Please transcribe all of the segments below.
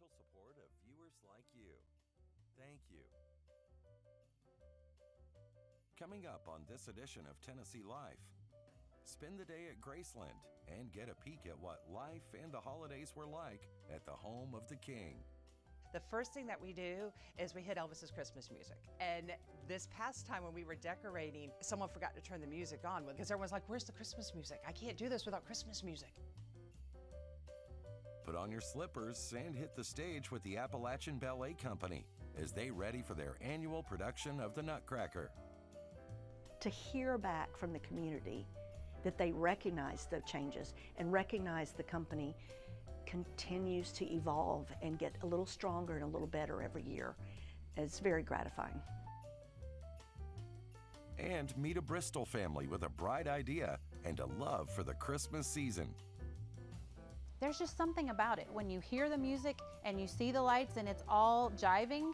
financial support of viewers like you. Thank you. Coming up on this edition of Tennessee Life, spend the day at Graceland and get a peek at what life and the holidays were like at the home of the King. The first thing that we do is we hit Elvis's Christmas music. And this past time when we were decorating, someone forgot to turn the music on because everyone's like, where's the Christmas music? I can't do this without Christmas music. Put on your slippers and hit the stage with the Appalachian Ballet Company as they ready for their annual production of the Nutcracker. To hear back from the community that they recognize the changes and recognize the company continues to evolve and get a little stronger and a little better every year. It's very gratifying. And meet a Bristol family with a bright idea and a love for the Christmas season. There's just something about it. When you hear the music and you see the lights and it's all jiving,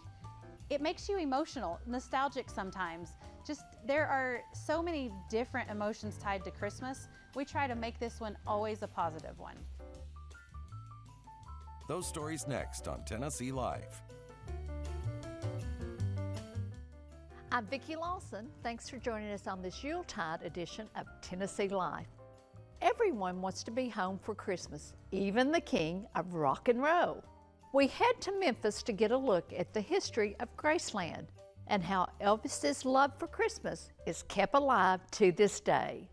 it makes you emotional, nostalgic sometimes. Just, there are so many different emotions tied to Christmas. We try to make this one always a positive one. Those stories next on Tennessee Life. I'm Vicki Lawson. Thanks for joining us on this Yuletide edition of Tennessee Life. Everyone wants to be home for Christmas, even the king of rock and roll. We head to Memphis to get a look at the history of Graceland and how Elvis's love for Christmas is kept alive to this day.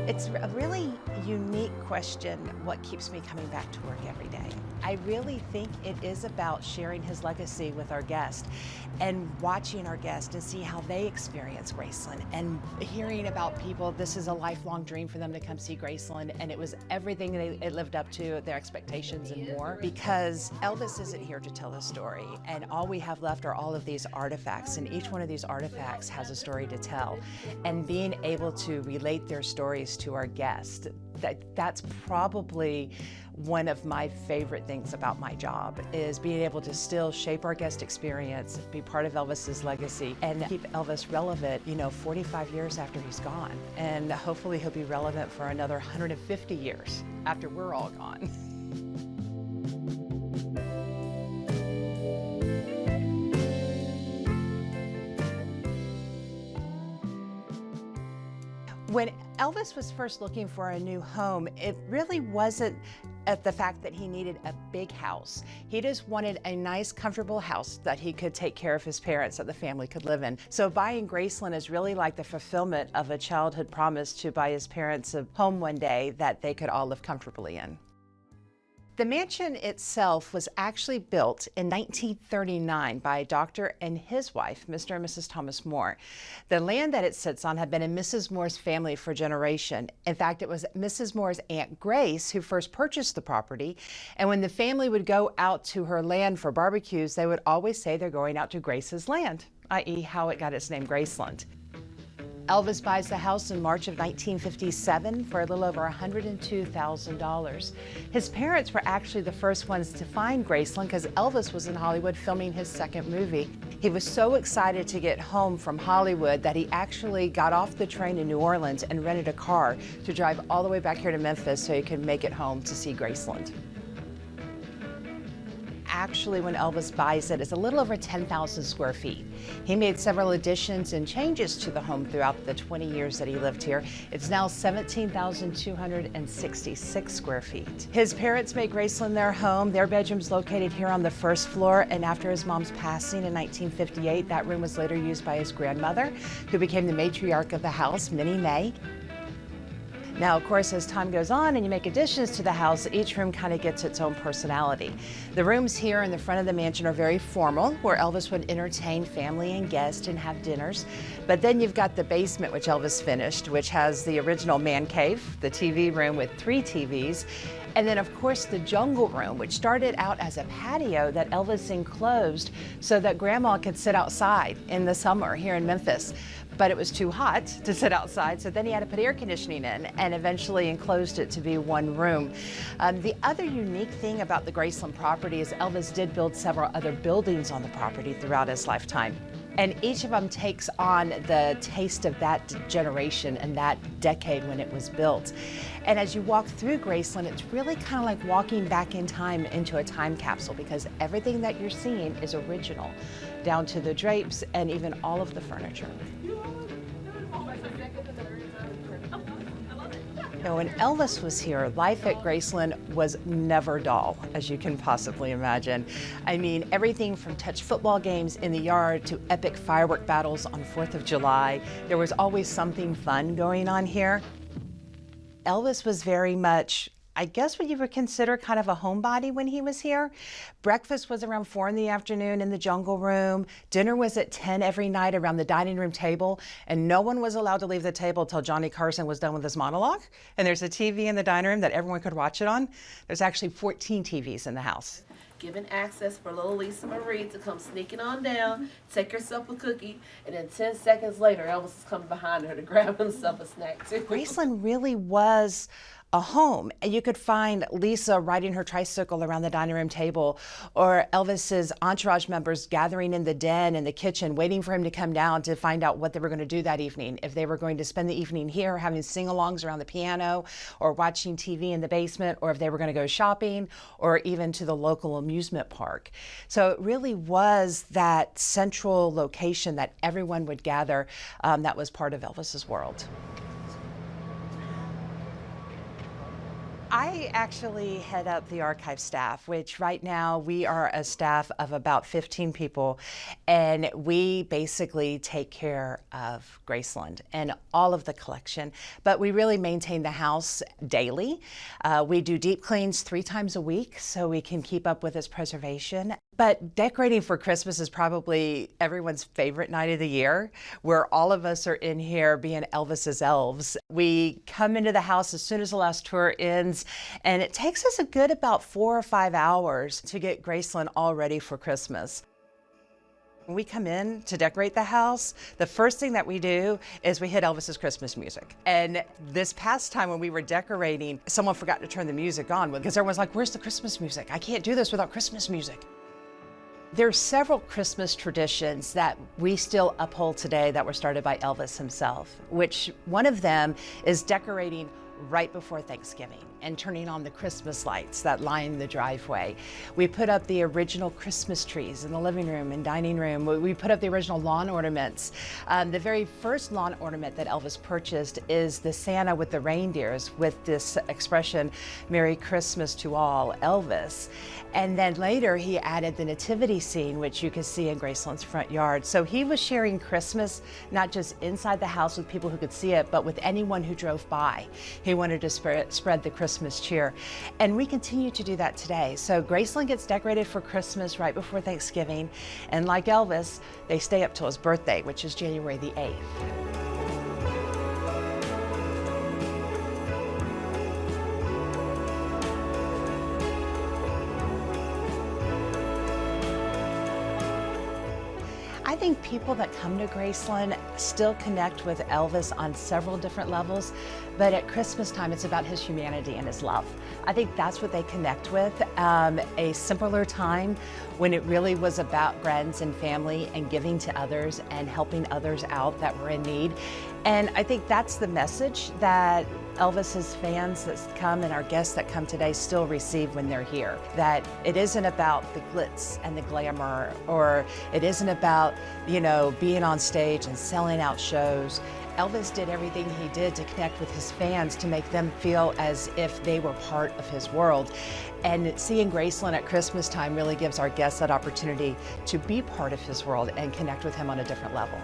It's a really unique question, what keeps me coming back to work every day. I really think it is about sharing his legacy with our guests and watching our guests and see how they experience Graceland and hearing about people. This is a lifelong dream for them to come see Graceland, and it was everything it lived up to, their expectations and more, because Elvis isn't here to tell a story, and all we have left are all of these artifacts, and each one of these artifacts has a story to tell. And being able to relate their stories to our guests, that's probably one of my favorite things about my job, is being able to still shape our guest experience, be part of Elvis's legacy, and keep Elvis relevant, 45 years after he's gone. And hopefully he'll be relevant for another 150 years after we're all gone. When Elvis was first looking for a new home, it really wasn't at the fact that he needed a big house. He just wanted a nice, comfortable house that he could take care of his parents, that the family could live in. So buying Graceland is really like the fulfillment of a childhood promise to buy his parents a home one day that they could all live comfortably in. The mansion itself was actually built in 1939 by a doctor and his wife, Mr. and Mrs. Thomas Moore. The land that it sits on had been in Mrs. Moore's family for a generation. In fact, it was Mrs. Moore's Aunt Grace who first purchased the property. And when the family would go out to her land for barbecues, they would always say they're going out to Grace's land, i.e. how it got its name Graceland. Elvis buys the house in March of 1957 for a little over $102,000. His parents were actually the first ones to find Graceland because Elvis was in Hollywood filming his second movie. He was so excited to get home from Hollywood that he actually got off the train in New Orleans and rented a car to drive all the way back here to Memphis so he could make it home to see Graceland. Actually, when Elvis buys it, it's a little over 10,000 square feet. He made several additions and changes to the home throughout the 20 years that he lived here. It's now 17,266 square feet. His parents made Graceland their home. Their bedroom's located here on the first floor, and after his mom's passing in 1958, that room was later used by his grandmother, who became the matriarch of the house, Minnie Mae. Now, of course, as time goes on and you make additions to the house, each room kind of gets its own personality. The rooms here in the front of the mansion are very formal, where Elvis would entertain family and guests and have dinners. But then you've got the basement, which Elvis finished, which has the original man cave, the TV room with 3 TVs, and then, of course, the jungle room, which started out as a patio that Elvis enclosed so that Grandma could sit outside in the summer here in Memphis. But it was too hot to sit outside, so then he had to put air conditioning in and eventually enclosed it to be one room. The other unique thing about the Graceland property is Elvis did build several other buildings on the property throughout his lifetime. And each of them takes on the taste of that generation and that decade when it was built. And as you walk through Graceland, it's really kind of like walking back in time into a time capsule, because everything that you're seeing is original, down to the drapes and even all of the furniture. Now, when Elvis was here, life at Graceland was never dull, as you can possibly imagine. I mean, everything from touch football games in the yard to epic firework battles on 4th of July. There was always something fun going on here. Elvis was very much, I guess, what you would consider kind of a homebody when he was here. Breakfast was around 4 in the afternoon in the jungle room. Dinner was at 10 every night around the dining room table, and no one was allowed to leave the table until Johnny Carson was done with his monologue. And there's a TV in the dining room that everyone could watch it on. There's actually 14 TVs in the house. Giving access for little Lisa Marie to come sneaking on down, take herself a cookie, and then 10 seconds later, Elvis is coming behind her to grab himself a snack too. Graceland really was a home. And you could find Lisa riding her tricycle around the dining room table, or Elvis's entourage members gathering in the den and the kitchen, waiting for him to come down to find out what they were going to do that evening. If they were going to spend the evening here having sing-alongs around the piano, or watching TV in the basement, or if they were going to go shopping, or even to the local amusement park. So it really was that central location that everyone would gather that was part of Elvis's world. I actually head up the archive staff, which right now we are a staff of about 15 people, and we basically take care of Graceland and all of the collection, but we really maintain the house daily. We do deep cleans 3 times a week so we can keep up with its preservation. But decorating for Christmas is probably everyone's favorite night of the year, where all of us are in here being Elvis's elves. We come into the house as soon as the last tour ends, and it takes us a good about 4 or 5 hours to get Graceland all ready for Christmas. When we come in to decorate the house, the first thing that we do is we hit Elvis's Christmas music. And this past time when we were decorating, someone forgot to turn the music on because everyone's like, "Where's the Christmas music? I can't do this without Christmas music." There are several Christmas traditions that we still uphold today that were started by Elvis himself, which one of them is decorating right before Thanksgiving and turning on the Christmas lights that line the driveway. We put up the original Christmas trees in the living room and dining room. We put up the original lawn ornaments. The very first lawn ornament that Elvis purchased is the Santa with the reindeers with this expression, "Merry Christmas to all, Elvis." And then later he added the nativity scene, which you can see in Graceland's front yard. So he was sharing Christmas, not just inside the house with people who could see it, but with anyone who drove by. He wanted to spread the Christmas cheer. And we continue to do that today. So Graceland gets decorated for Christmas right before Thanksgiving. And like Elvis, they stay up till his birthday, which is January the 8th. I think people that come to Graceland still connect with Elvis on several different levels, but at Christmas time, it's about his humanity and his love. I think that's what they connect with, a simpler time when it really was about friends and family and giving to others and helping others out that were in need. And I think that's the message that Elvis's fans that come and our guests that come today still receive when they're here. That it isn't about the glitz and the glamour, or it isn't about, being on stage and selling out shows. Elvis did everything he did to connect with his fans to make them feel as if they were part of his world. And seeing Graceland at Christmas time really gives our guests that opportunity to be part of his world and connect with him on a different level.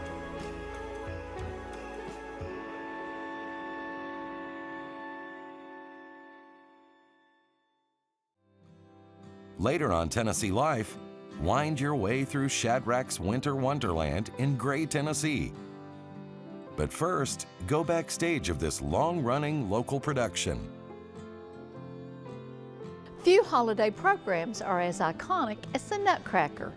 Later on Tennessee Life, wind your way through Shadrack's Winter Wonderland in Gray, Tennessee. But first, go backstage of this long-running local production. Few holiday programs are as iconic as the Nutcracker.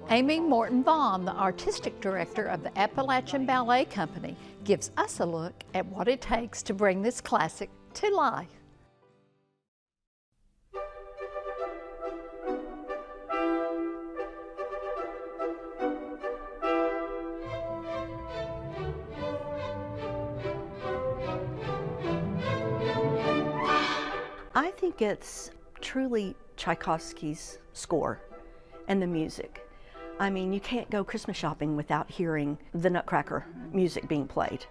Amy Morton Vaughn, the artistic director of the Appalachian Ballet Company, gives us a look at what it takes to bring this classic to life. I think it's truly Tchaikovsky's score and the music. I mean, you can't go Christmas shopping without hearing the Nutcracker music being played.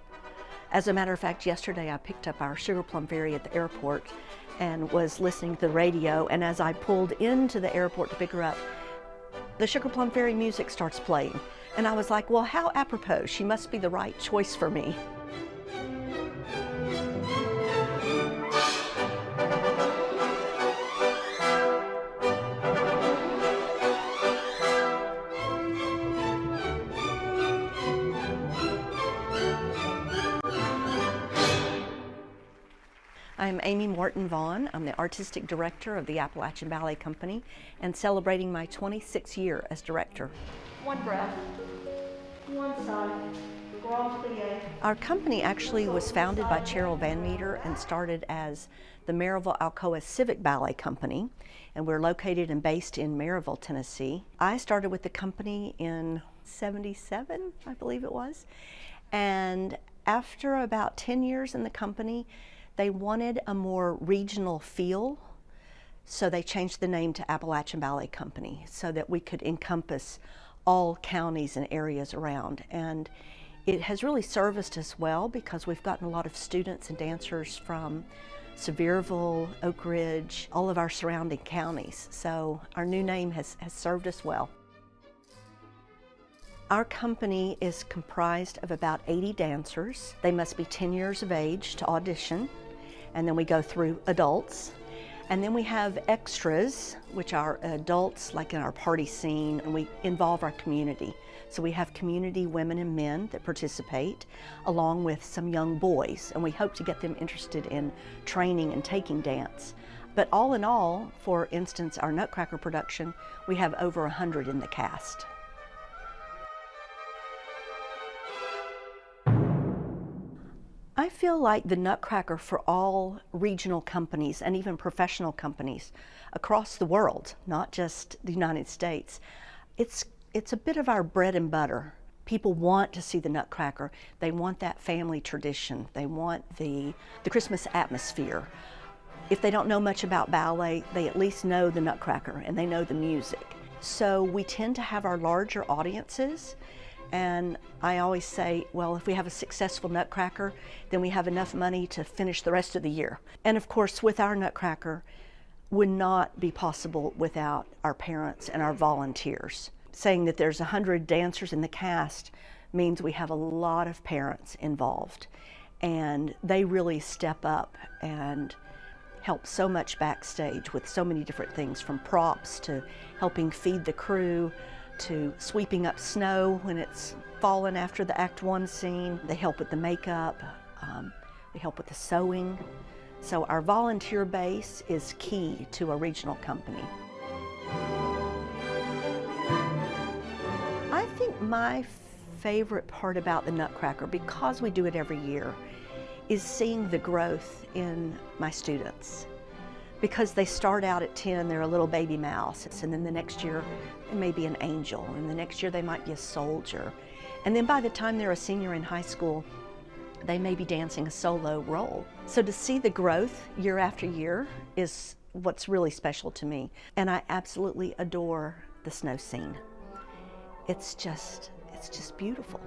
As a matter of fact, yesterday I picked up our Sugar Plum Fairy at the airport and was listening to the radio, and as I pulled into the airport to pick her up, the Sugar Plum Fairy music starts playing. And I was like, well, how apropos, she must be the right choice for me. I'm Amy Morton Vaughn. I'm the Artistic Director of the Appalachian Ballet Company and celebrating my 26th year as director. One breath, one side, grand plie. Our company actually was founded by Cheryl Van Meter and started as the Maryville Alcoa Civic Ballet Company, and we're located and based in Maryville, Tennessee. I started with the company in '77, I believe it was, and after about 10 years in the company, they wanted a more regional feel, so they changed the name to Appalachian Ballet Company so that we could encompass all counties and areas around. And it has really serviced us well because we've gotten a lot of students and dancers from Sevierville, Oak Ridge, all of our surrounding counties. So our new name has served us well. Our company is comprised of about 80 dancers. They must be 10 years of age to audition. And then we go through adults. And then we have extras, which are adults like in our party scene, and we involve our community. So we have community women and men that participate, along with some young boys, and we hope to get them interested in training and taking dance. But all in all, for instance, our Nutcracker production, we have over 100 in the cast. I feel like the Nutcracker for all regional companies and even professional companies across the world, not just the United States, it's a bit of our bread and butter. People want to see the Nutcracker. They want that family tradition. They want the Christmas atmosphere. If they don't know much about ballet, they at least know the Nutcracker and they know the music. So we tend to have our larger audiences. And I always say, well, if we have a successful Nutcracker, then we have enough money to finish the rest of the year. And of course, with our Nutcracker, would not be possible without our parents and our volunteers. Saying that there's 100 dancers in the cast means we have a lot of parents involved. And they really step up and help so much backstage with so many different things, from props to helping feed the crew, to sweeping up snow when it's fallen after the Act 1 scene. They help with the makeup, they help with the sewing. So our volunteer base is key to a regional company. I think my favorite part about the Nutcracker, because we do it every year, is seeing the growth in my students. Because they start out at 10, they're a little baby mouse, and then the next year they may be an angel, and the next year they might be a soldier. And then by the time they're a senior in high school, they may be dancing a solo role. So to see the growth year after year is what's really special to me. And I absolutely adore the snow scene. It's just beautiful.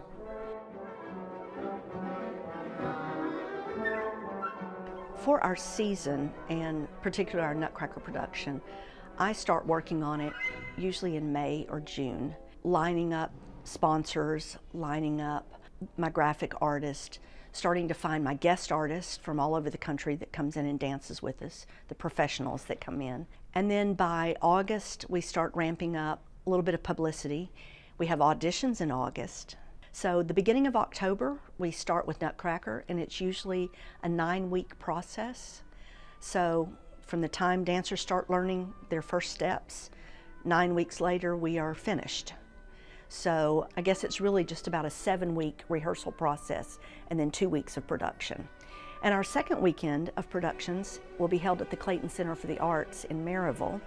For our season, and particularly our Nutcracker production, I start working on it usually in May or June, lining up sponsors, lining up my graphic artist, starting to find my guest artists from all over the country that comes in and dances with us, the professionals that come in. And then by August, we start ramping up a little bit of publicity. We have auditions in August. So the beginning of October, we start with Nutcracker, and it's usually a 9-week process. So from the time dancers start learning their first steps, 9 weeks later, we are finished. So I guess it's really just about a 7-week rehearsal process and then 2 weeks of production. And our second weekend of productions will be held at the Clayton Center for the Arts in Maryville,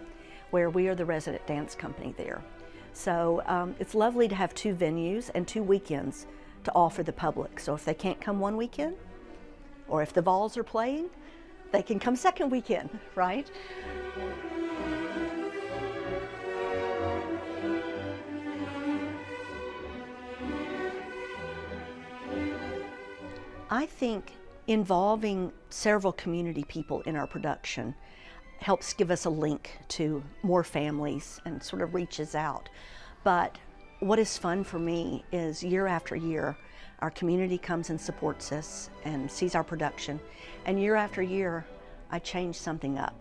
where we are the resident dance company there. So it's lovely to have 2 venues and 2 weekends to offer the public. So if they can't come one weekend, or if the Vols are playing, they can come second weekend, right? I think involving several community people in our production helps give us a link to more families and sort of reaches out. But what is fun for me is year after year, our community comes and supports us and sees our production. And year after year, I change something up.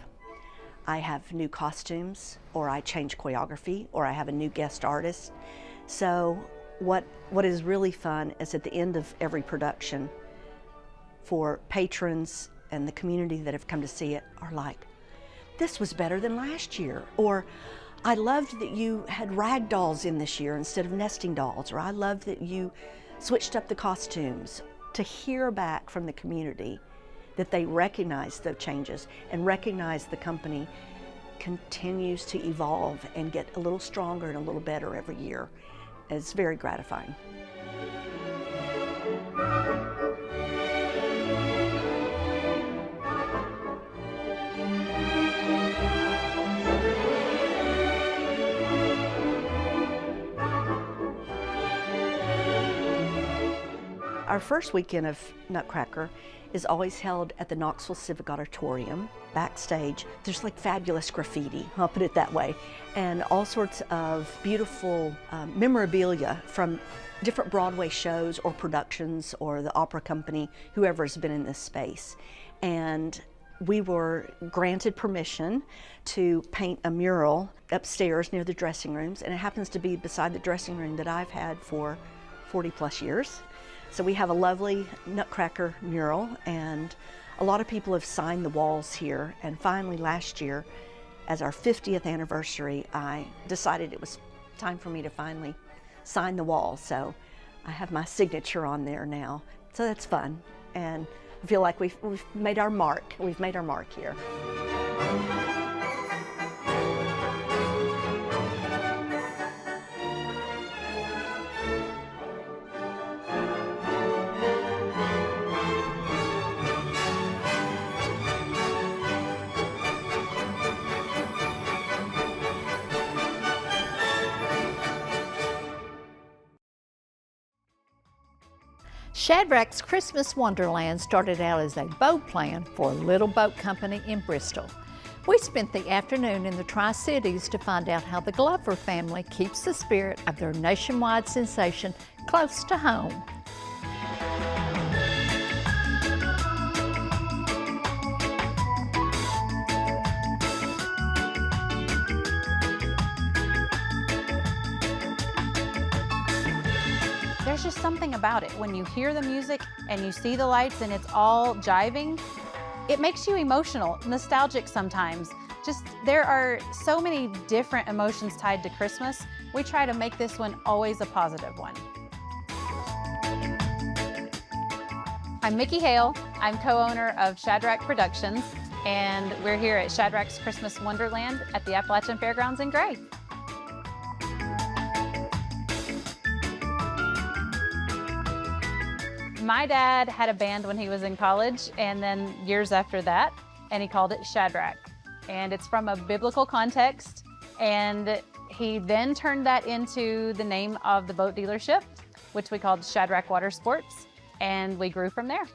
I have new costumes, or I change choreography, or I have a new guest artist. So what is really fun is at the end of every production, for patrons and the community that have come to see it are like, this was better than last year, or I loved that you had rag dolls in this year instead of nesting dolls, or I loved that you switched up the costumes. To hear back from the community that they recognize the changes and recognize the company continues to evolve and get a little stronger and a little better every year is very gratifying. Our first weekend of Nutcracker is always held at the Knoxville Civic Auditorium. Backstage, there's like fabulous graffiti, I'll put it that way, and all sorts of beautiful memorabilia from different Broadway shows or productions or the opera company, whoever has been in this space. And we were granted permission to paint a mural upstairs near the dressing rooms, and it happens to be beside the dressing room that I've had for 40 plus years. So we have a lovely Nutcracker mural, and a lot of people have signed the walls here. And finally last year, as our 50th anniversary, I decided it was time for me to finally sign the wall. So I have my signature on there now. So that's fun. And I feel like we've made our mark. We've made our mark here. Shadrack's Christmas Wonderland started out as a boat plan for a little boat company in Bristol. We spent the afternoon in the Tri-Cities to find out how the Glover family keeps the spirit of their nationwide sensation close to home. There's just something about it. When you hear the music and you see the lights and it's all jiving, it makes you emotional, nostalgic sometimes. Just, there are so many different emotions tied to Christmas. We try to make this one always a positive one. I'm Mickey Hale. I'm co-owner of Shadrack Productions, and we're here at Shadrack's Christmas Wonderland at the Appalachian Fairgrounds in Gray. My dad had a band when he was in college, and then years after that, and he called it Shadrack. And it's from a biblical context, and he then turned that into the name of the boat dealership, which we called Shadrack Water Sports, and we grew from there.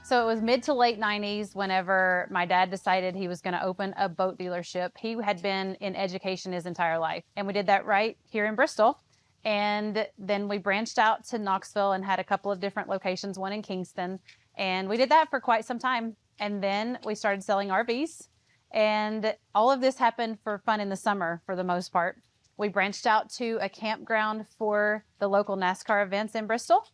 So it was mid to late 90s whenever my dad decided he was going to open a boat dealership. He had been in education his entire life, and we did that right here in Bristol. And then we branched out to Knoxville and had a couple of different locations, one in Kingston. And we did that for quite some time. And then we started selling RVs. And all of this happened for fun in the summer for the most part. We branched out to a campground for the local NASCAR events in Bristol.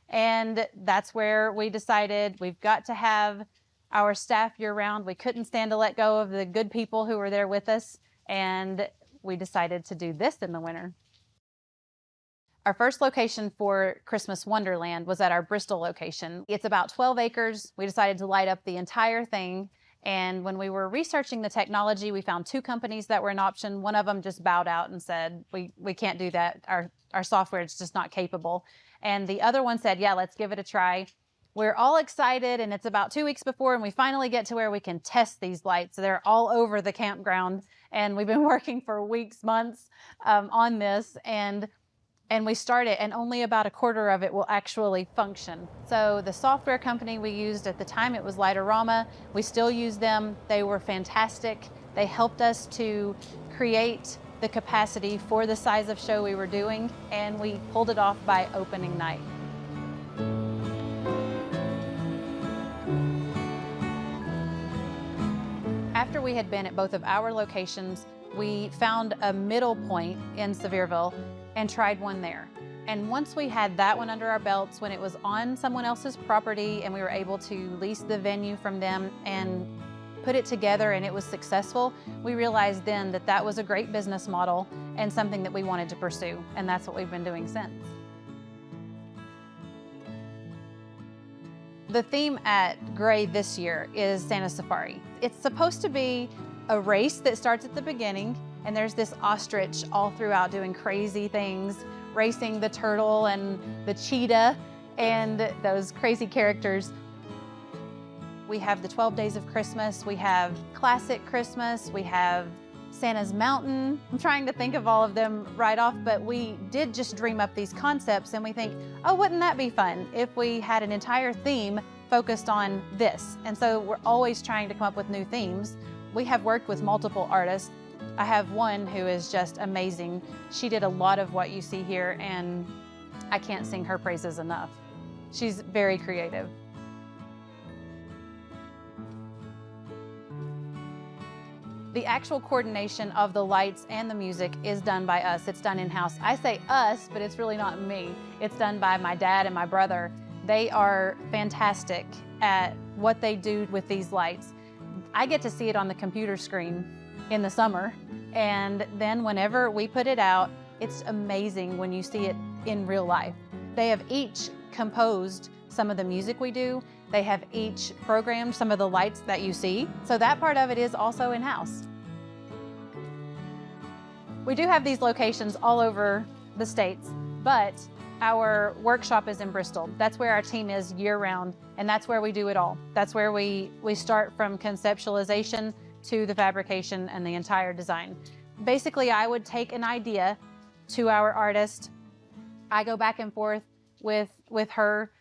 And that's where we decided we've got to have our staff year round. We couldn't stand to let go of the good people who were there with us. And we decided to do this in the winter. Our first location for Christmas Wonderland was at our Bristol location. It's about 12 acres. We decided to light up the entire thing. And when we were researching the technology, we found two companies that were an option. One of them just bowed out and said, we can't do that. Our software is just not capable. And the other one said, yeah, let's give it a try. we're all excited, and it's about 2 weeks before, and we finally get to where we can test these lights. They're all over the campground, and we've been working for weeks, months on this, and we start it, and only about a quarter of it will actually function. So the software company we used at the time, it was Lightorama. We still use them. They were fantastic. They helped us to create the capacity for the size of show we were doing, and we pulled it off by opening night. After we had been at both of our locations, we found a middle point in Sevierville and tried one there. And once we had that one under our belts, when it was on someone else's property and we were able to lease the venue from them and put it together and it was successful, we realized then that that was a great business model and something that we wanted to pursue. And that's what we've been doing since. The theme at Gray this year is Santa Safari. It's supposed to be a race that starts at the beginning, and there's this ostrich all throughout doing crazy things, racing the turtle and the cheetah and those crazy characters. We have the 12 Days of Christmas, we have Classic Christmas, we have Santa's Mountain. I'm trying to think of all of them right off, but we did just dream up these concepts and we think, oh, wouldn't that be fun if we had an entire theme focused on this? And so we're always trying to come up with new themes. We have worked with multiple artists. I have one who is just amazing. She did a lot of what you see here, and I can't sing her praises enough. She's very creative. The actual coordination of the lights and the music is done by us. It's done in-house. I say us, but it's really not me. It's done by my dad and my brother. They are fantastic at what they do with these lights. I get to see it on the computer screen in the summer, and then whenever we put it out, it's amazing when you see it in real life. They have each composed some of the music we do. They have each programmed some of the lights that you see. So that part of it is also in-house. We do have these locations all over the States, but our workshop is in Bristol. That's where our team is year-round, and that's where we do it all. That's where we start from conceptualization to the fabrication and the entire design. Basically, I would take an idea to our artist. I go back and forth with her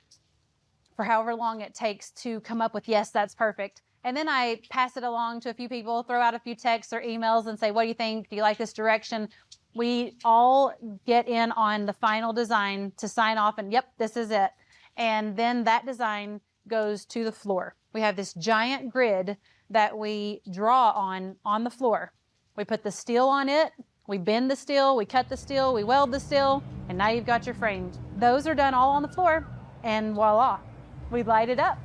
for however long it takes to come up with, yes, that's perfect. And then I pass it along to a few people, throw out a few texts or emails and say, what do you think? Do you like this direction? We all get in on the final design to sign off and, yep, this is it. And then that design goes to the floor. We have this giant grid that we draw on the floor. We put the steel on it, we bend the steel, we cut the steel, we weld the steel, and now you've got your frames. Those are done all on the floor, and voila, we light it up.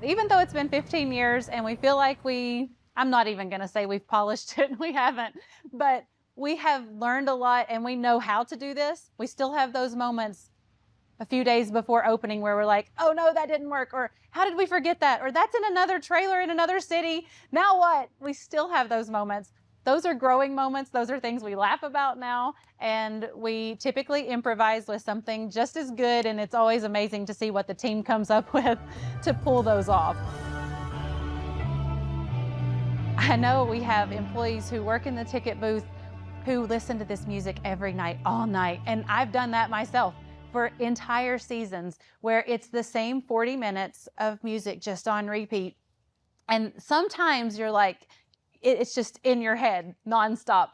Even though it's been 15 years and we feel like I'm not even gonna say we've polished it, we haven't, but we have learned a lot and we know how to do this. We still have those moments a few days before opening where we're like, oh no, that didn't work, or how did we forget that? Or that's in another trailer in another city, now what? We still have those moments. Those are growing moments. Those are things we laugh about now, and we typically improvise with something just as good, and it's always amazing to see what the team comes up with to pull those off. I know we have employees who work in the ticket booth who listen to this music every night, all night, and I've done that myself for entire seasons where it's the same 40 minutes of music just on repeat. And sometimes you're like, it's just in your head nonstop.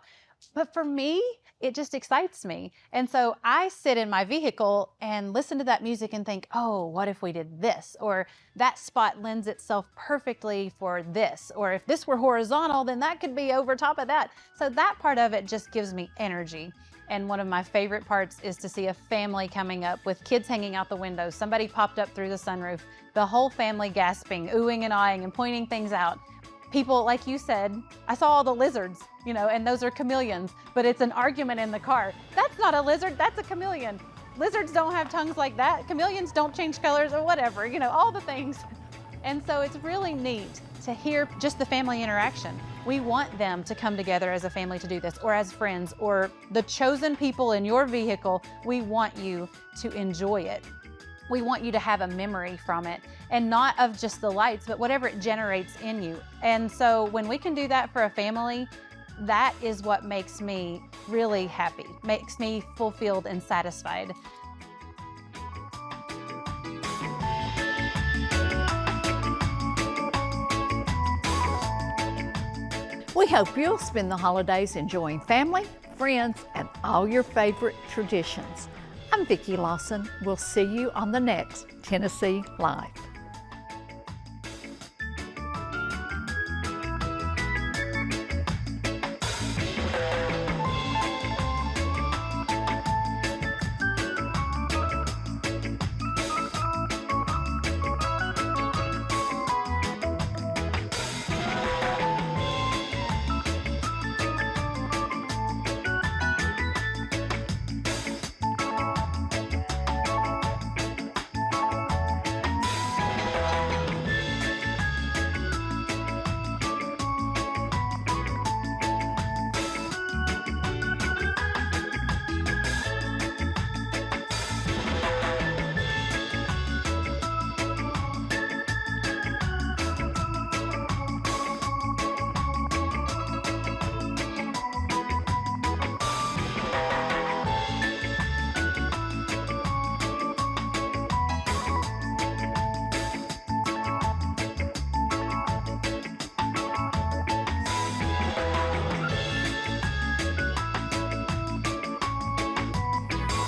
But for me, it just excites me. And so I sit in my vehicle and listen to that music and think, oh, what if we did this? Or that spot lends itself perfectly for this. Or if this were horizontal, then that could be over top of that. So that part of it just gives me energy. And one of my favorite parts is to see a family coming up with kids hanging out the window. Somebody popped up through the sunroof, the whole family gasping, oohing and eyeing and pointing things out. People, like you said, I saw all the lizards, and those are chameleons, but it's an argument in the car. That's not a lizard, that's a chameleon. Lizards don't have tongues like that. Chameleons don't change colors or whatever, all the things. And so it's really neat to hear just the family interaction. We want them to come together as a family to do this, or as friends, or the chosen people in your vehicle. We want you to enjoy it. We want you to have a memory from it, and not of just the lights, but whatever it generates in you. And so when we can do that for a family, that is what makes me really happy, makes me fulfilled and satisfied. We hope you'll spend the holidays enjoying family, friends, and all your favorite traditions. I'm Vicki Lawson. We'll see you on the next Tennessee Life.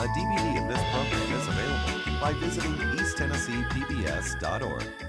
A DVD of this program is available by visiting easttennesseepbs.org.